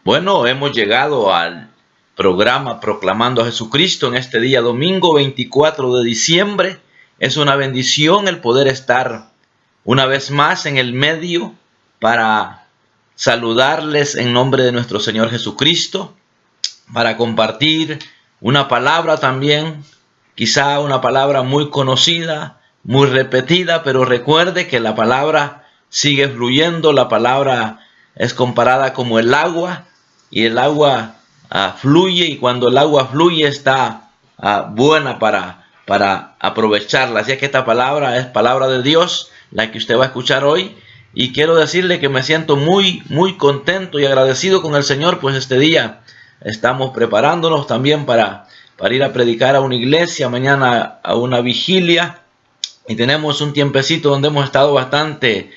Bueno, hemos llegado al programa Proclamando a Jesucristo en este día domingo 24 de diciembre. Es una bendición el poder estar una vez más en el medio para saludarles en nombre de nuestro Señor Jesucristo, para compartir una palabra también, quizá una palabra muy conocida, muy repetida, pero recuerde que la palabra sigue fluyendo. La palabra es comparada como el agua, y el agua fluye, y cuando el agua fluye está buena para aprovecharla. Así es que esta palabra es palabra de Dios, la que usted va a escuchar hoy, y quiero decirle que me siento muy contento y agradecido con el Señor, pues este día estamos preparándonos también para ir a predicar a una iglesia, mañana a una vigilia, y tenemos un tiempecito donde hemos estado bastante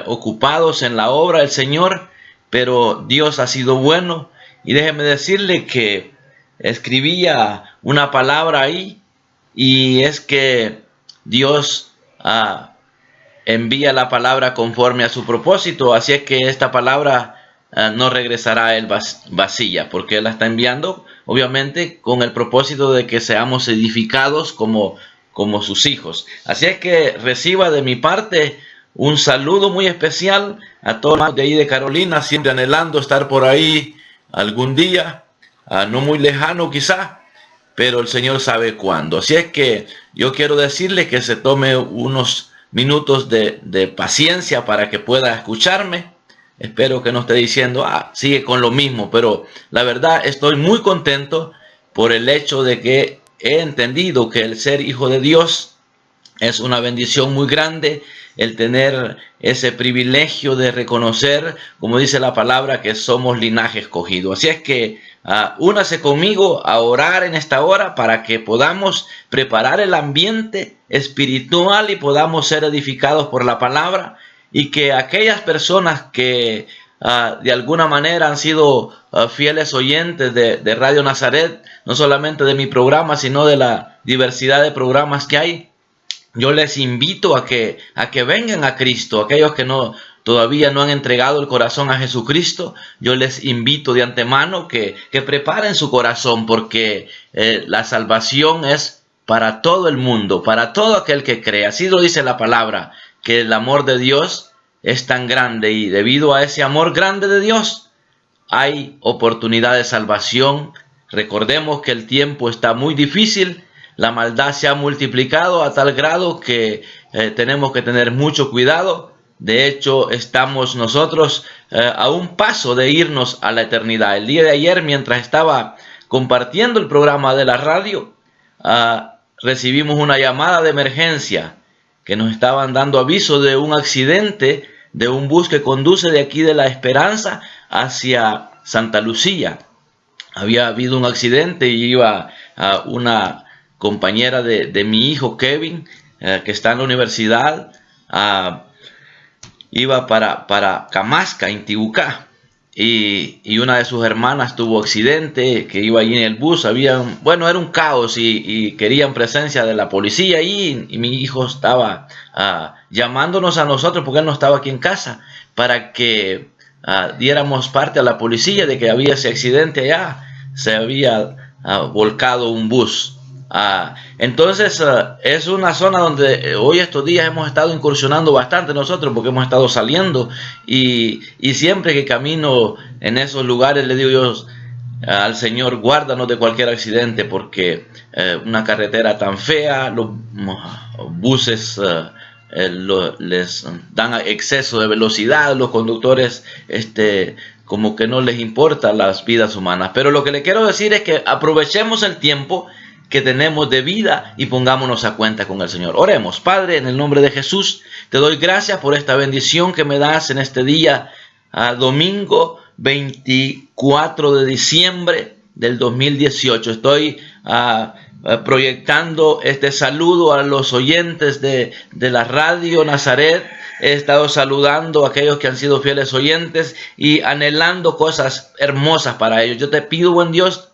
ocupados en la obra del Señor, pero Dios ha sido bueno. Y déjeme decirle que escribía una palabra ahí, y es que Dios envía la palabra conforme a su propósito. Así es que esta palabra no regresará a él vacía, porque él la está enviando obviamente con el propósito de que seamos edificados como sus hijos. Así es que reciba de mi parte un saludo muy especial a todos los de ahí de Carolina, siempre anhelando estar por ahí algún día, no muy lejano quizá, pero el Señor sabe cuándo. Así es que yo quiero decirle que se tome unos minutos de paciencia para que pueda escucharme. Espero que no esté diciendo, sigue con lo mismo, pero la verdad estoy muy contento por el hecho de que he entendido que el ser hijo de Dios es una bendición muy grande, el tener ese privilegio de reconocer, como dice la palabra, que somos linaje escogido. Así es que únase conmigo a orar en esta hora para que podamos preparar el ambiente espiritual y podamos ser edificados por la palabra, y que aquellas personas que de alguna manera han sido fieles oyentes de Radio Nazaret, no solamente de mi programa, sino de la diversidad de programas que hay, yo les invito a que vengan a Cristo. Aquellos que todavía no han entregado el corazón a Jesucristo, yo les invito de antemano que preparen su corazón, porque la salvación es para todo el mundo, para todo aquel que cree. Así lo dice la palabra, que el amor de Dios es tan grande, y debido a ese amor grande de Dios hay oportunidad de salvación. Recordemos que el tiempo está muy difícil. La maldad se ha multiplicado a tal grado que tenemos que tener mucho cuidado. De hecho, estamos nosotros a un paso de irnos a la eternidad. El día de ayer, mientras estaba compartiendo el programa de la radio, recibimos una llamada de emergencia que nos estaban dando aviso de un accidente de un bus que conduce de aquí de La Esperanza hacia Santa Lucía. Había habido un accidente y iba una compañera de mi hijo Kevin, que está en la universidad, iba para Camasca, Intibucá, y una de sus hermanas tuvo accidente, que iba allí en el bus. Era un caos, y querían presencia de la policía allí, y mi hijo estaba llamándonos a nosotros, porque él no estaba aquí en casa, para que diéramos parte a la policía de que había ese accidente allá. Se había volcado un bus. Entonces es una zona donde hoy estos días hemos estado incursionando bastante nosotros, porque hemos estado saliendo, y siempre que camino en esos lugares le digo yo al Señor, guárdanos de cualquier accidente, porque una carretera tan fea, los buses les dan exceso de velocidad, los conductores como que no les importa las vidas humanas. Pero lo que le quiero decir es que aprovechemos el tiempo que tenemos de vida y pongámonos a cuenta con el Señor. Oremos. Padre, en el nombre de Jesús, te doy gracias por esta bendición que me das en este día, domingo 24 de diciembre del 2018. Estoy proyectando este saludo a los oyentes de la Radio Nazaret. He estado saludando a aquellos que han sido fieles oyentes y anhelando cosas hermosas para ellos. Yo te pido, buen Dios,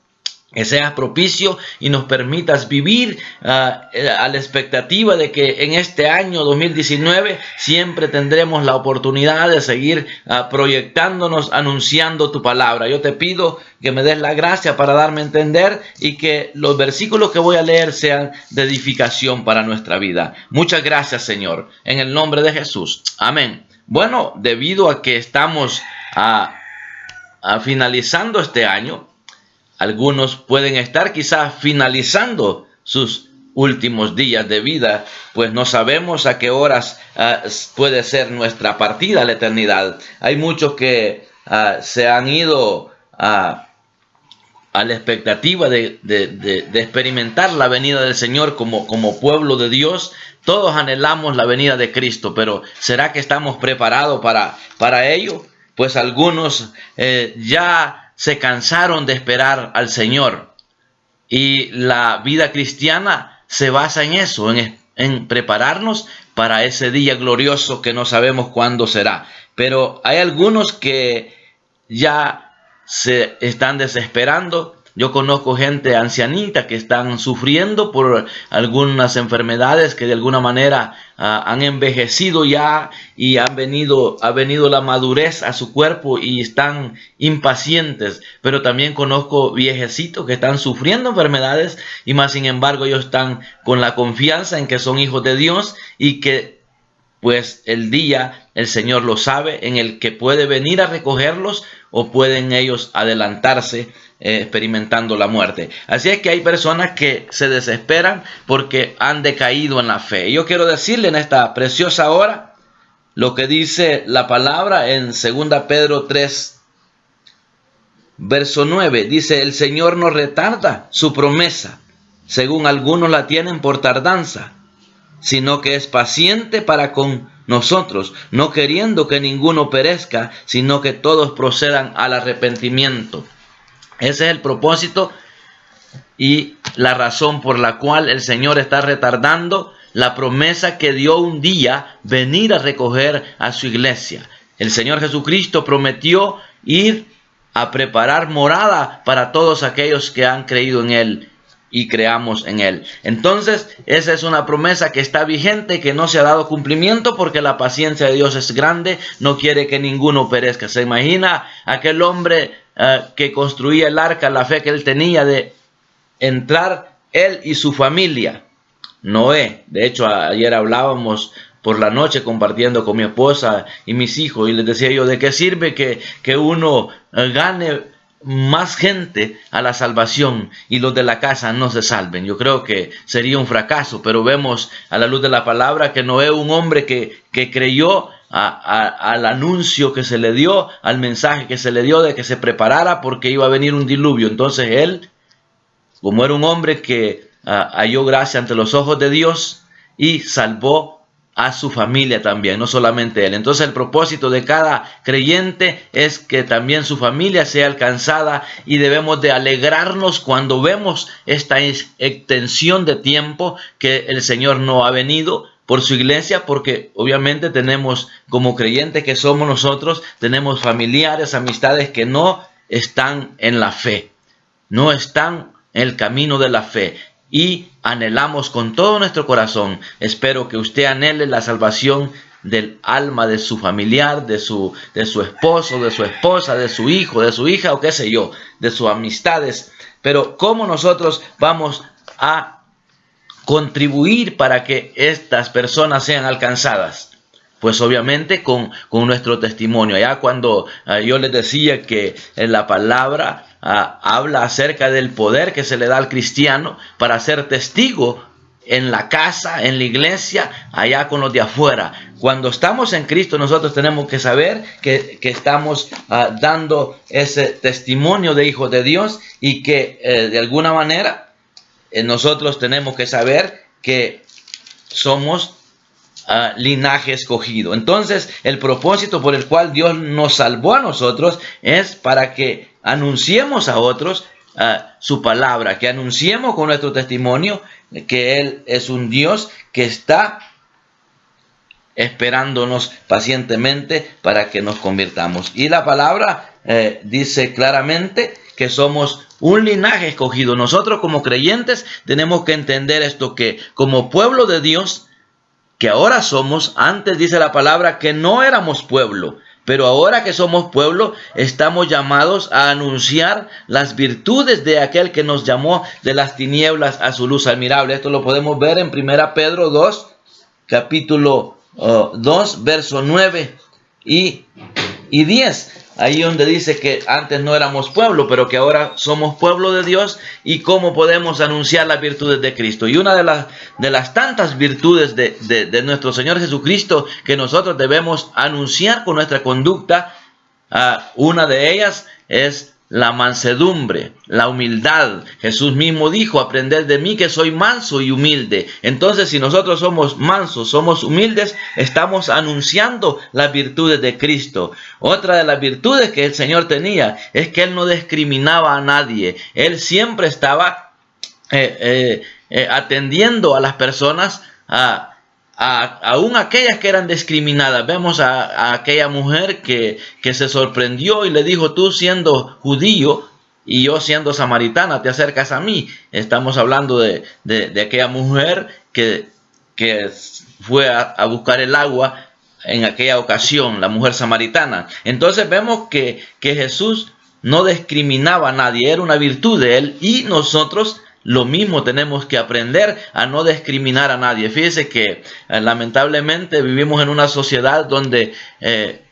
que seas propicio y nos permitas vivir a la expectativa de que en este año 2019 siempre tendremos la oportunidad de seguir proyectándonos, anunciando tu palabra. Yo te pido que me des la gracia para darme a entender y que los versículos que voy a leer sean de edificación para nuestra vida. Muchas gracias, Señor, en el nombre de Jesús. Amén. Bueno, debido a que estamos finalizando este año, algunos pueden estar quizás finalizando sus últimos días de vida, pues no sabemos a qué horas puede ser nuestra partida a la eternidad. Hay muchos que se han ido a la expectativa de experimentar la venida del Señor como pueblo de Dios. Todos anhelamos la venida de Cristo, pero ¿será que estamos preparados para ello? Pues algunos ya se cansaron de esperar al Señor, y la vida cristiana se basa en eso, en prepararnos para ese día glorioso que no sabemos cuándo será. Pero hay algunos que ya se están desesperando. Yo conozco gente ancianita que están sufriendo por algunas enfermedades que de alguna manera han envejecido ya, y ha venido la madurez a su cuerpo y están impacientes. Pero también conozco viejecitos que están sufriendo enfermedades y más sin embargo ellos están con la confianza en que son hijos de Dios y que pues el día el Señor lo sabe en el que puede venir a recogerlos, o pueden ellos adelantarse experimentando la muerte. Así es que hay personas que se desesperan porque han decaído en la fe. Yo quiero decirle en esta preciosa hora lo que dice la palabra en 2 Pedro 3, verso 9. Dice: el Señor no retarda su promesa, según algunos la tienen por tardanza, sino que es paciente para con nosotros, no queriendo que ninguno perezca, sino que todos procedan al arrepentimiento. Ese es el propósito y la razón por la cual el Señor está retardando la promesa que dio un día venir a recoger a su iglesia. El Señor Jesucristo prometió ir a preparar morada para todos aquellos que han creído en Él y creamos en Él. Entonces, esa es una promesa que está vigente, que no se ha dado cumplimiento porque la paciencia de Dios es grande, no quiere que ninguno perezca. ¿Se imagina aquel hombre que construía el arca, la fe que él tenía de entrar él y su familia? Noé. De hecho, ayer hablábamos por la noche compartiendo con mi esposa y mis hijos, y les decía yo, ¿de qué sirve que uno gane más gente a la salvación y los de la casa no se salven? Yo creo que sería un fracaso, pero vemos a la luz de la palabra que Noé, un hombre que creyó al anuncio que se le dio, al mensaje que se le dio de que se preparara porque iba a venir un diluvio. Entonces él, como era un hombre que halló gracia ante los ojos de Dios, y salvó a su familia también, no solamente él. Entonces el propósito de cada creyente es que también su familia sea alcanzada, y debemos de alegrarnos cuando vemos esta extensión de tiempo que el Señor no ha venido por su iglesia, porque obviamente tenemos, como creyentes que somos nosotros, tenemos familiares, amistades que no están en la fe, no están en el camino de la fe. Y anhelamos con todo nuestro corazón, espero que usted anhele la salvación del alma de su familiar, de su esposo, de su esposa, de su hijo, de su hija, o qué sé yo, de sus amistades. Pero ¿cómo nosotros vamos a contribuir para que estas personas sean alcanzadas? Pues obviamente con nuestro testimonio. Ya cuando yo les decía que en la palabra habla acerca del poder que se le da al cristiano para ser testigo en la casa, en la iglesia, allá con los de afuera. Cuando estamos en Cristo, nosotros tenemos que saber que estamos dando ese testimonio de hijos de Dios, y que de alguna manera nosotros tenemos que saber que somos linaje escogido. Entonces, el propósito por el cual Dios nos salvó a nosotros es para que anunciemos a otros su palabra, que anunciemos con nuestro testimonio que Él es un Dios que está esperándonos pacientemente para que nos convirtamos. Y la palabra dice claramente que somos un linaje escogido. Nosotros como creyentes tenemos que entender esto, que como pueblo de Dios, que ahora somos, antes dice la palabra que no éramos pueblo, pero ahora que somos pueblo, estamos llamados a anunciar las virtudes de aquel que nos llamó de las tinieblas a su luz admirable. Esto lo podemos ver en 1 Pedro 2, capítulo 2, verso 9 y 10. Ahí donde dice que antes no éramos pueblo, pero que ahora somos pueblo de Dios, y cómo podemos anunciar las virtudes de Cristo. Y una de las tantas virtudes de nuestro Señor Jesucristo que nosotros debemos anunciar con nuestra conducta, una de ellas es la mansedumbre, la humildad. Jesús mismo dijo: aprended de mí que soy manso y humilde. Entonces, si nosotros somos mansos, somos humildes, estamos anunciando las virtudes de Cristo. Otra de las virtudes que el Señor tenía es que Él no discriminaba a nadie. Él siempre estaba atendiendo a las personas, aún aquellas que eran discriminadas. Vemos a aquella mujer que se sorprendió y le dijo: tú siendo judío y yo siendo samaritana, te acercas a mí. Estamos hablando de aquella mujer que fue a buscar el agua en aquella ocasión, la mujer samaritana. Entonces vemos que Jesús no discriminaba a nadie, era una virtud de Él, y nosotros lo mismo tenemos que aprender a no discriminar a nadie. Fíjese que lamentablemente vivimos en una sociedad donde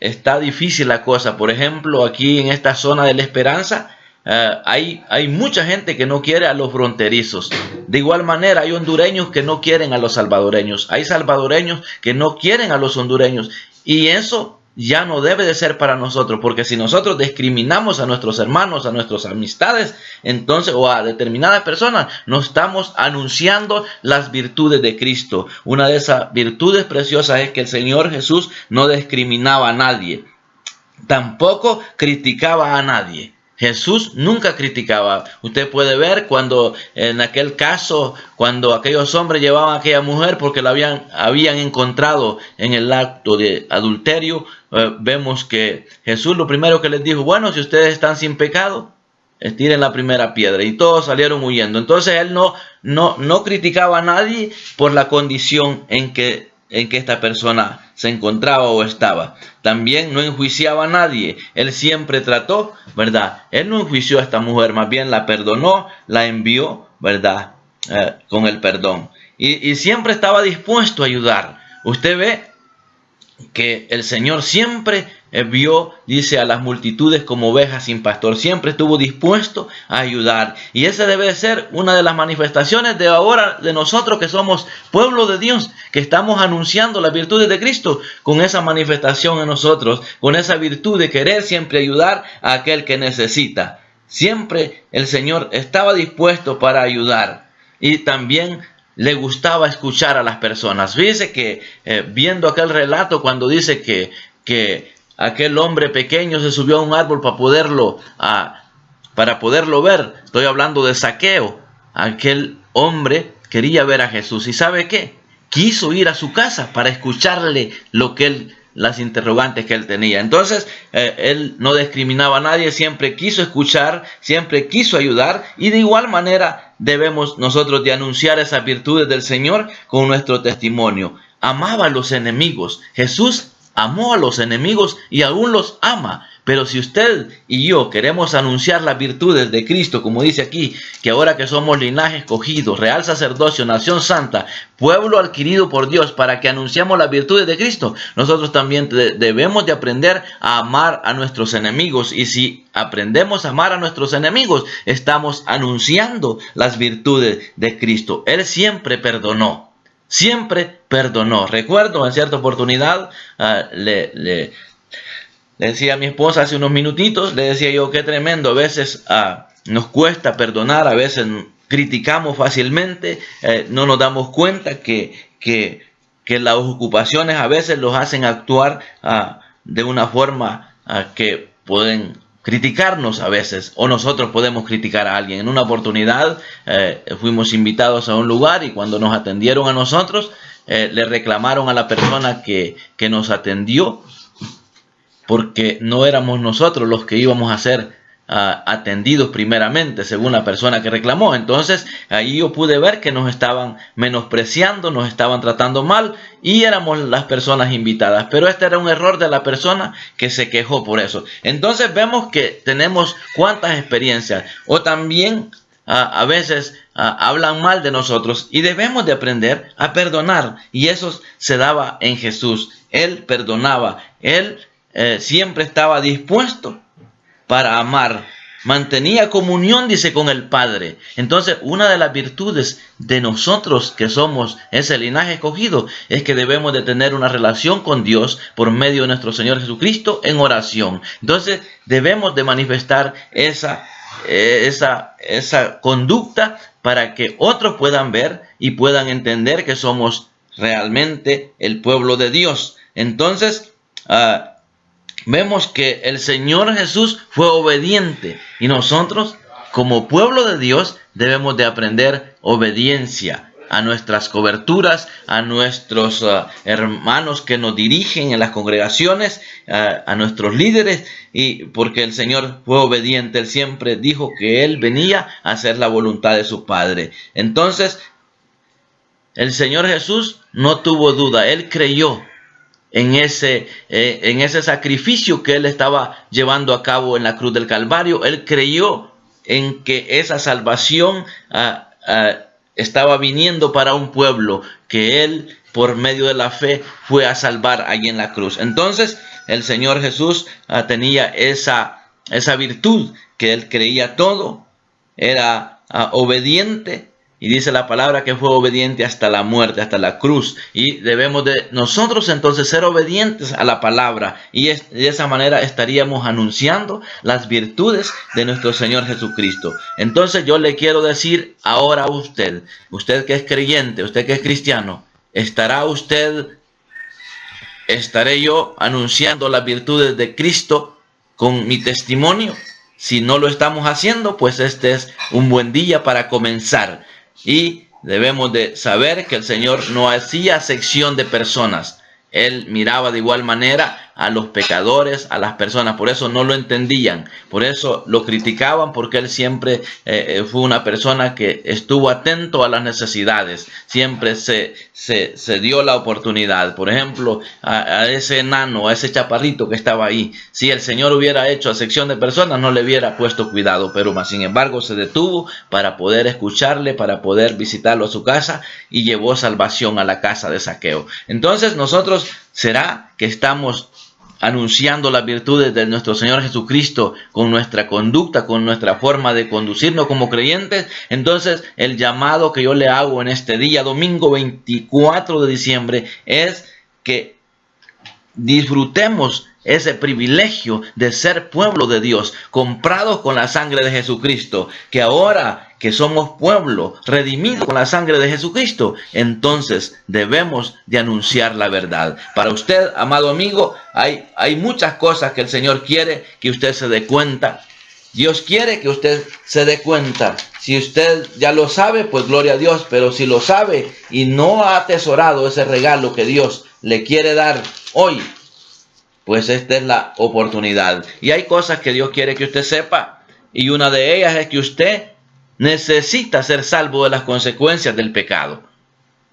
está difícil la cosa. Por ejemplo, aquí en esta zona de La Esperanza hay mucha gente que no quiere a los fronterizos. De igual manera hay hondureños que no quieren a los salvadoreños. Hay salvadoreños que no quieren a los hondureños. Y eso ya no debe de ser para nosotros, porque si nosotros discriminamos a nuestros hermanos, a nuestras amistades, entonces, o a determinadas personas, no estamos anunciando las virtudes de Cristo. Una de esas virtudes preciosas es que el Señor Jesús no discriminaba a nadie, tampoco criticaba a nadie. Jesús nunca criticaba. Usted puede ver cuando en aquel caso, cuando aquellos hombres llevaban a aquella mujer porque la habían encontrado en el acto de adulterio, vemos que Jesús lo primero que les dijo: bueno, si ustedes están sin pecado, tiren la primera piedra. Y todos salieron huyendo. Entonces Él no criticaba a nadie por la condición en que esta persona se encontraba o estaba. También no enjuiciaba a nadie. Él siempre trató, ¿verdad? Él no enjuició a esta mujer, más bien la perdonó, la envió, ¿verdad? Con el perdón. Y siempre estaba dispuesto a ayudar. Usted ve que el Señor siempre vio, dice, a las multitudes como ovejas sin pastor. Siempre estuvo dispuesto a ayudar. Y esa debe ser una de las manifestaciones de ahora de nosotros que somos pueblo de Dios, que estamos anunciando las virtudes de Cristo, con esa manifestación en nosotros, con esa virtud de querer siempre ayudar a aquel que necesita. Siempre el Señor estaba dispuesto para ayudar, y también le gustaba escuchar a las personas. Fíjese que viendo aquel relato cuando dice que aquel hombre pequeño se subió a un árbol para poderlo ver. Estoy hablando de Zaqueo. Aquel hombre quería ver a Jesús. ¿Y sabe qué? Quiso ir a su casa para escucharle las interrogantes que él tenía. Entonces, él no discriminaba a nadie, siempre quiso escuchar, siempre quiso ayudar, y de igual manera debemos nosotros de anunciar esas virtudes del Señor con nuestro testimonio. Amaba a los enemigos. Jesús amó a los enemigos y aún los ama. Pero si usted y yo queremos anunciar las virtudes de Cristo, como dice aquí, que ahora que somos linaje escogido, real sacerdocio, nación santa, pueblo adquirido por Dios, para que anunciamos las virtudes de Cristo, nosotros también debemos de aprender a amar a nuestros enemigos. Y si aprendemos a amar a nuestros enemigos, estamos anunciando las virtudes de Cristo. Él siempre perdonó. Siempre perdonó. Recuerdo en cierta oportunidad, le decía a mi esposa hace unos minutitos, le decía yo, qué tremendo, a veces nos cuesta perdonar, a veces criticamos fácilmente, no nos damos cuenta que las ocupaciones a veces los hacen actuar de una forma que pueden criticarnos a veces, o nosotros podemos criticar a alguien. En una oportunidad fuimos invitados a un lugar, y cuando nos atendieron a nosotros, le reclamaron a la persona que nos atendió, porque no éramos nosotros los que íbamos a hacer atendidos primeramente, según la persona que reclamó. Entonces ahí yo pude ver que nos estaban menospreciando, nos estaban tratando mal y éramos las personas invitadas. Pero este era un error de la persona que se quejó por eso. Entonces vemos que tenemos cuántas experiencias, o también a veces hablan mal de nosotros y debemos de aprender a perdonar. Y eso se daba en Jesús. Él perdonaba, Él siempre estaba dispuesto para amar, mantenía comunión, dice, con el Padre. Entonces, una de las virtudes de nosotros que somos ese linaje escogido es que debemos de tener una relación con Dios por medio de nuestro Señor Jesucristo en oración. Entonces, debemos de manifestar esa conducta para que otros puedan ver y puedan entender que somos realmente el pueblo de Dios. Entonces, vemos que el Señor Jesús fue obediente y nosotros, como pueblo de Dios, debemos de aprender obediencia a nuestras coberturas, a nuestros hermanos que nos dirigen en las congregaciones, a nuestros líderes, y porque el Señor fue obediente. Él siempre dijo que Él venía a hacer la voluntad de su Padre. Entonces, el Señor Jesús no tuvo duda, Él creyó en ese sacrificio que Él estaba llevando a cabo en la cruz del Calvario. Él creyó en que esa salvación estaba viniendo para un pueblo que Él, por medio de la fe, fue a salvar allí en la cruz. Entonces, el Señor Jesús tenía esa virtud, que Él creía todo, era obediente. Y dice la palabra que fue obediente hasta la muerte, hasta la cruz. Y debemos de nosotros entonces ser obedientes a la palabra. Y de esa manera estaríamos anunciando las virtudes de nuestro Señor Jesucristo. Entonces yo le quiero decir ahora a usted que es creyente, usted que es cristiano, ¿estaré yo anunciando las virtudes de Cristo con mi testimonio? Si no lo estamos haciendo, pues este es un buen día para comenzar. Y debemos de saber que el Señor no hacía acepción de personas. Él miraba de igual manera a los pecadores, a las personas. Por eso no lo entendían. Por eso lo criticaban, porque Él siempre fue una persona que estuvo atento a las necesidades. Siempre se dio la oportunidad. Por ejemplo, a ese enano, a ese chaparrito que estaba ahí. Si el Señor hubiera hecho acepción de personas, no le hubiera puesto cuidado. Pero más sin embargo se detuvo para poder escucharle, para poder visitarlo a su casa, y llevó salvación a la casa de Zaqueo. Entonces nosotros, ¿será que estamos anunciando las virtudes de nuestro Señor Jesucristo con nuestra conducta, con nuestra forma de conducirnos como creyentes? Entonces, el llamado que yo le hago en este día, domingo 24 de diciembre, es que disfrutemos ese privilegio de ser pueblo de Dios, comprados con la sangre de Jesucristo, que ahora que somos pueblo redimido con la sangre de Jesucristo, entonces debemos de anunciar la verdad. Para usted, amado amigo, hay muchas cosas que el Señor quiere que usted se dé cuenta. Dios quiere que usted se dé cuenta. Si usted ya lo sabe, pues gloria a Dios, pero si lo sabe y no ha atesorado ese regalo que Dios le quiere dar hoy, pues esta es la oportunidad. Y hay cosas que Dios quiere que usted sepa, y una de ellas es que usted necesita ser salvo de las consecuencias del pecado.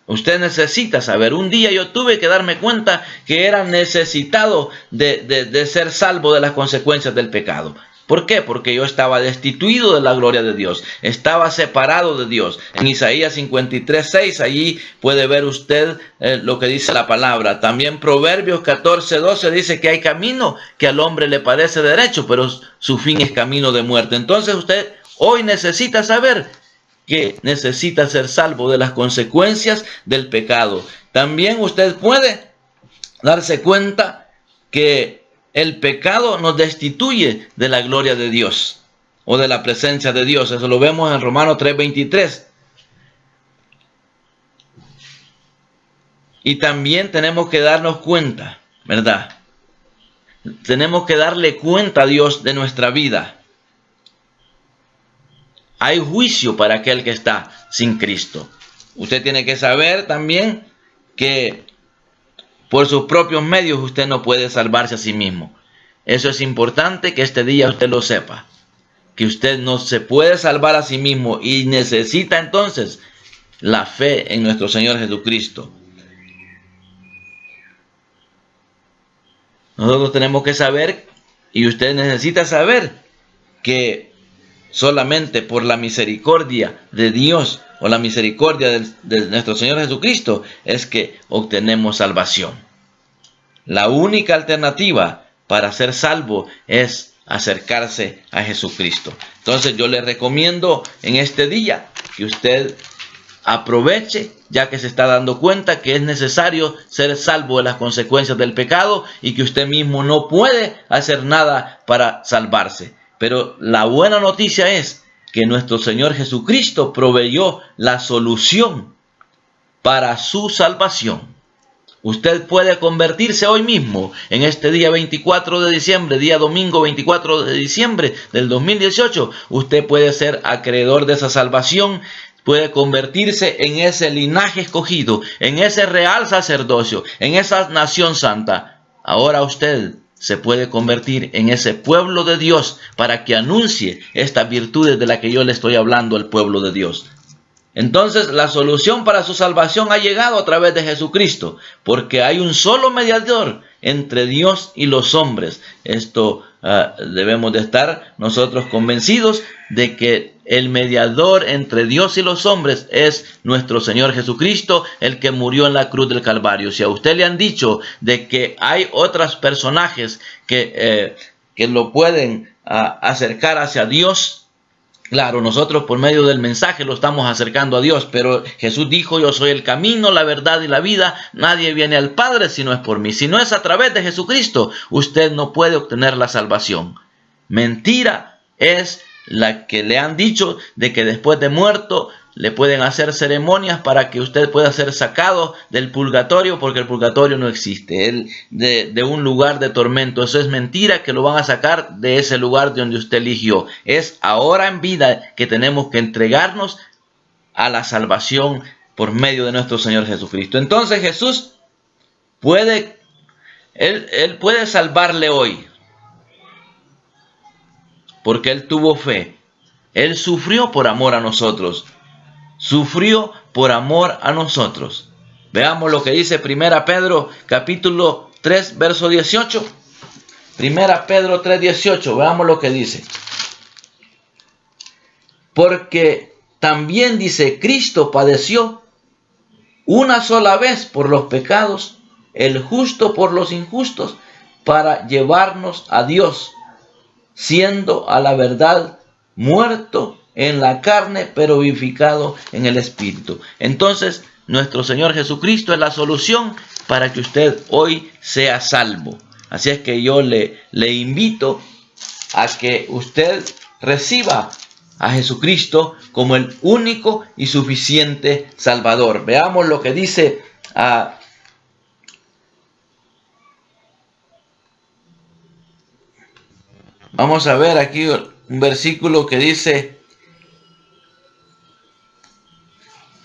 Usted necesita saber. Un día yo tuve que darme cuenta que era necesitado de ser salvo de las consecuencias del pecado. ¿Por qué? Porque yo estaba destituido de la gloria de Dios. Estaba separado de Dios. En Isaías 53:6, allí puede ver usted lo que dice la palabra. También Proverbios 14:12 dice que hay camino que al hombre le parece derecho, pero su fin es camino de muerte. Entonces usted hoy necesita saber que necesita ser salvo de las consecuencias del pecado. También usted puede darse cuenta que el pecado nos destituye de la gloria de Dios o de la presencia de Dios. Eso lo vemos en Romanos 3:23. Y también tenemos que darnos cuenta, ¿verdad? Tenemos que darle cuenta a Dios de nuestra vida. Hay juicio para aquel que está sin Cristo. Usted tiene que saber también que por sus propios medios usted no puede salvarse a sí mismo. Eso es importante que este día usted lo sepa. que usted no se puede salvar a sí mismo y necesita entonces la fe en nuestro Señor Jesucristo. Nosotros tenemos que saber, y usted necesita saber, que solamente por la misericordia de Dios o la misericordia de nuestro Señor Jesucristo es que obtenemos salvación. La única alternativa para ser salvo es acercarse a Jesucristo. Entonces yo le recomiendo en este día que usted aproveche, ya que se está dando cuenta que es necesario ser salvo de las consecuencias del pecado y que usted mismo no puede hacer nada para salvarse. Pero la buena noticia es que nuestro Señor Jesucristo proveyó la solución para su salvación. Usted puede convertirse hoy mismo, en este día 24 de diciembre, día domingo 24 de diciembre del 2018. Usted puede ser acreedor de esa salvación, puede convertirse en ese linaje escogido, en ese real sacerdocio, en esa nación santa. Ahora usted se puede convertir en ese pueblo de Dios para que anuncie estas virtudes de las que yo le estoy hablando al pueblo de Dios. Entonces la solución para su salvación ha llegado a través de Jesucristo, porque hay un solo mediador entre Dios y los hombres. Esto debemos de estar nosotros convencidos de que el mediador entre Dios y los hombres es nuestro Señor Jesucristo, el que murió en la cruz del Calvario. Si a usted le han dicho de que hay otros personajes que lo pueden acercar hacia Dios, claro, nosotros por medio del mensaje lo estamos acercando a Dios, pero Jesús dijo: yo soy el camino, la verdad y la vida, nadie viene al Padre si no es por mí. Si no es a través de Jesucristo, usted no puede obtener la salvación. Mentira es la que le han dicho de que después de muerto le pueden hacer ceremonias para que usted pueda ser sacado del purgatorio, porque el purgatorio no existe, de un lugar de tormento. Eso es mentira, que lo van a sacar de ese lugar de donde usted eligió. Es ahora en vida que tenemos que entregarnos a la salvación por medio de nuestro Señor Jesucristo. Entonces Jesús puede, Él puede salvarle hoy, porque Él tuvo fe. Él sufrió por amor a nosotros. Sufrió por amor a nosotros. Veamos lo que dice 1 Pedro capítulo 3 verso 18. 1 Pedro 3, 18. Veamos lo que dice. Porque también dice: Cristo padeció una sola vez por los pecados, el justo por los injustos, para llevarnos a Dios, siendo a la verdad muerto en la carne, pero vivificado en el Espíritu. Entonces, nuestro Señor Jesucristo es la solución para que usted hoy sea salvo. Así es que yo le invito a que usted reciba a Jesucristo como el único y suficiente Salvador. Veamos lo que dice vamos a ver aquí un versículo que dice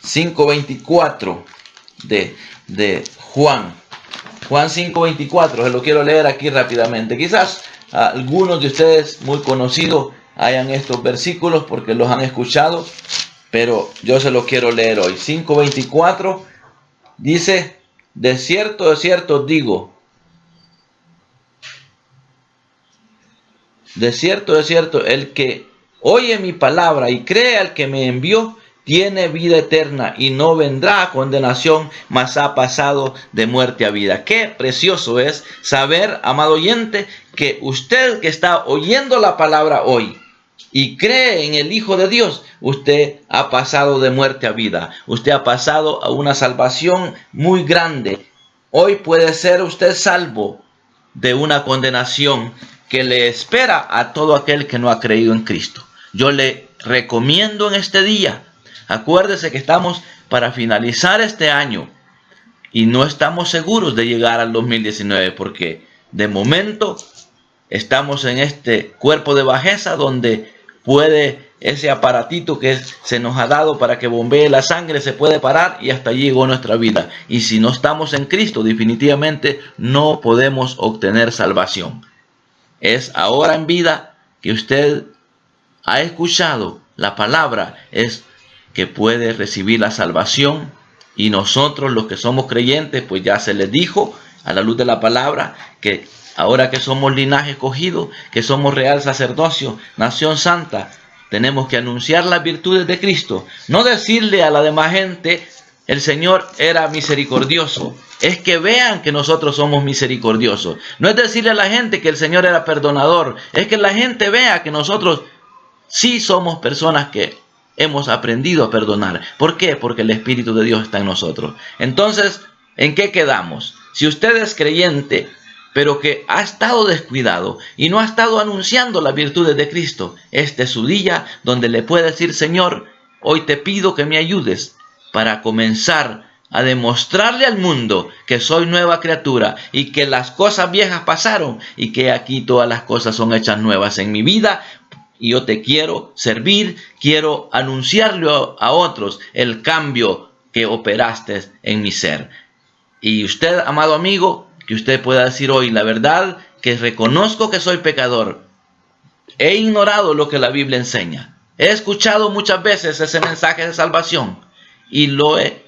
5:24 de Juan. Juan 5:24, se lo quiero leer aquí rápidamente. Quizás algunos de ustedes muy conocidos hayan estos versículos porque los han escuchado, pero yo se los quiero leer hoy. 5:24 dice: de cierto os digo, de cierto, el que oye mi palabra y cree al que me envió, tiene vida eterna y no vendrá a condenación, mas ha pasado de muerte a vida. Qué precioso es saber, amado oyente, que usted que está oyendo la palabra hoy y cree en el Hijo de Dios, usted ha pasado de muerte a vida. Usted ha pasado a una salvación muy grande. Hoy puede ser usted salvo de una condenación que le espera a todo aquel que no ha creído en Cristo. Yo le recomiendo en este día, acuérdese que estamos para finalizar este año y no estamos seguros de llegar al 2019 porque de momento estamos en este cuerpo de bajeza donde puede ese aparatito que se nos ha dado para que bombee la sangre, se puede parar y hasta allí llegó nuestra vida. Y si no estamos en Cristo, definitivamente no podemos obtener salvación. Es ahora en vida que usted ha escuchado la palabra es que puede recibir la salvación. Y nosotros los que somos creyentes, pues ya se les dijo a la luz de la palabra que ahora que somos linaje escogido, que somos real sacerdocio, nación santa, tenemos que anunciar las virtudes de Cristo. No decirle a la demás gente, el Señor era misericordioso. Es que vean que nosotros somos misericordiosos. No es decirle a la gente que el Señor era perdonador. Es que la gente vea que nosotros sí somos personas que hemos aprendido a perdonar. ¿Por qué? Porque el Espíritu de Dios está en nosotros. Entonces, ¿en qué quedamos? Si usted es creyente, pero que ha estado descuidado y no ha estado anunciando las virtudes de Cristo, este es su día donde le puede decir, Señor, hoy te pido que me ayudes para comenzar a demostrarle al mundo que soy nueva criatura y que las cosas viejas pasaron y que aquí todas las cosas son hechas nuevas en mi vida. Y yo te quiero servir, quiero anunciarle a otros el cambio que operaste en mi ser. Y usted, amado amigo, que usted pueda decir hoy la verdad, que reconozco que soy pecador. He ignorado lo que la Biblia enseña. He escuchado muchas veces ese mensaje de salvación y lo he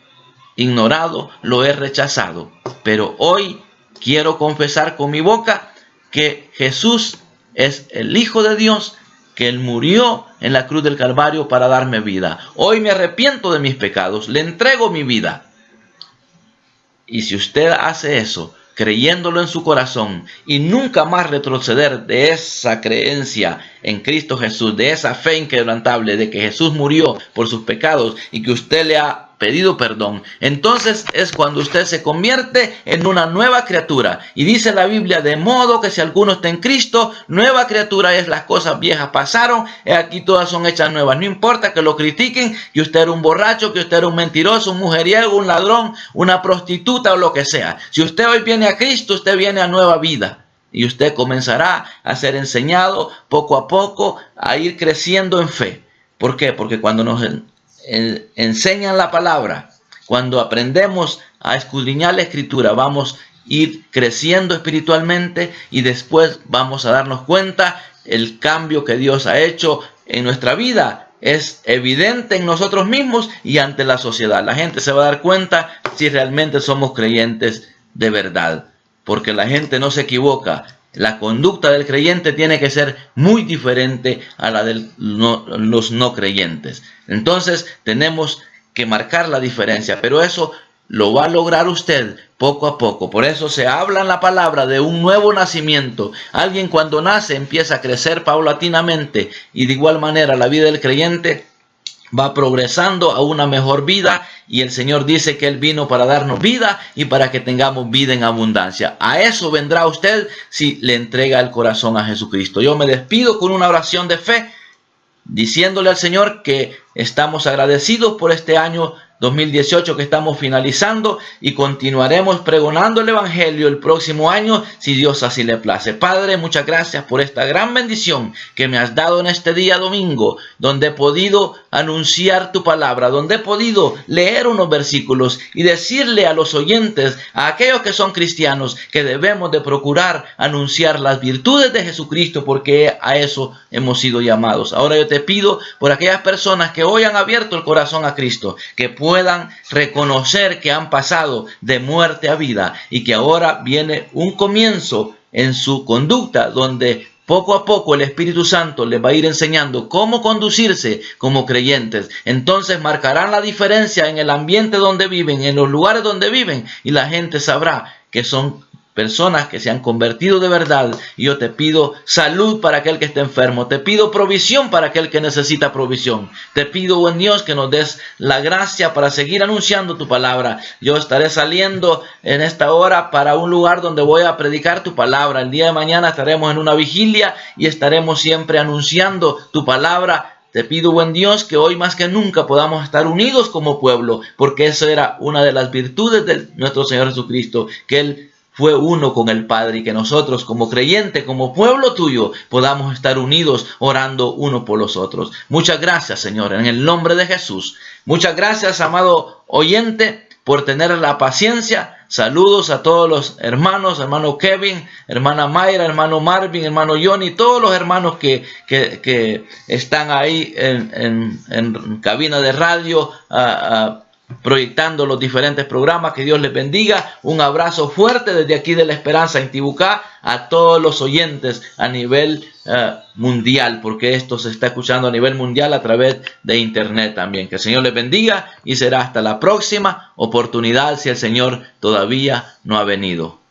ignorado, lo he rechazado. Pero hoy quiero confesar con mi boca que Jesús es el Hijo de Dios, que Él murió en la cruz del Calvario para darme vida. Hoy me arrepiento de mis pecados, le entrego mi vida. Y si usted hace eso, creyéndolo en su corazón y nunca más retroceder de esa creencia en Cristo Jesús, de esa fe inquebrantable de que Jesús murió por sus pecados y que usted le ha pedido perdón, entonces es cuando usted se convierte en una nueva criatura. Y dice la Biblia, de modo que si alguno está en Cristo, nueva criatura es, las cosas viejas pasaron, aquí todas son hechas nuevas. No importa que lo critiquen, que usted era un borracho, que usted era un mentiroso, un mujeriego, un ladrón, una prostituta o lo que sea. Si usted hoy viene a Cristo, usted viene a nueva vida. Y usted comenzará a ser enseñado poco a poco a ir creciendo en fe. ¿Por qué? Porque cuando nos enseñan la palabra, cuando aprendemos a escudriñar la Escritura, vamos a ir creciendo espiritualmente y después vamos a darnos cuenta el cambio que Dios ha hecho en nuestra vida. Es evidente en nosotros mismos y ante la sociedad. La gente se va a dar cuenta si realmente somos creyentes de verdad, porque la gente no se equivoca. La conducta del creyente tiene que ser muy diferente a la de los no creyentes. Entonces tenemos que marcar la diferencia, pero eso lo va a lograr usted poco a poco. Por eso se habla en la palabra de un nuevo nacimiento. Alguien cuando nace empieza a crecer paulatinamente y de igual manera la vida del creyente va progresando a una mejor vida, y el Señor dice que Él vino para darnos vida y para que tengamos vida en abundancia. A eso vendrá usted si le entrega el corazón a Jesucristo. Yo me despido con una oración de fe, diciéndole al Señor que estamos agradecidos por este año 2018 que estamos finalizando, y continuaremos pregonando el Evangelio el próximo año si Dios así le place. Padre, muchas gracias por esta gran bendición que me has dado en este día domingo, donde he podido anunciar tu palabra, donde he podido leer unos versículos y decirle a los oyentes, a aquellos que son cristianos, que debemos de procurar anunciar las virtudes de Jesucristo, porque a eso hemos sido llamados. Ahora yo te pido por aquellas personas que hoy han abierto el corazón a Cristo, que puedan reconocer que han pasado de muerte a vida y que ahora viene un comienzo en su conducta donde poco a poco el Espíritu Santo les va a ir enseñando cómo conducirse como creyentes. Entonces marcarán la diferencia en el ambiente donde viven, en los lugares donde viven, y la gente sabrá que son personas que se han convertido de verdad. Y yo te pido salud para aquel que esté enfermo. Te pido provisión para aquel que necesita provisión. Te pido, buen Dios, que nos des la gracia para seguir anunciando tu palabra. Yo estaré saliendo en esta hora para un lugar donde voy a predicar tu palabra. El día de mañana estaremos en una vigilia y estaremos siempre anunciando tu palabra. Te pido, buen Dios, que hoy más que nunca podamos estar unidos como pueblo, porque eso era una de las virtudes de nuestro Señor Jesucristo, que Él fue uno con el Padre, y que nosotros como creyentes, como pueblo tuyo, podamos estar unidos orando uno por los otros. Muchas gracias, Señor, en el nombre de Jesús. Muchas gracias, amado oyente, por tener la paciencia. Saludos a todos los hermanos, hermano Kevin, hermana Mayra, hermano Marvin, hermano Johnny, todos los hermanos que están ahí en cabina de radio, proyectando los diferentes programas. Que Dios les bendiga. Un abrazo fuerte desde aquí de La Esperanza en Tibucá a todos los oyentes a nivel mundial, porque esto se está escuchando a nivel mundial a través de internet también. Que el Señor les bendiga y será hasta la próxima oportunidad si el Señor todavía no ha venido.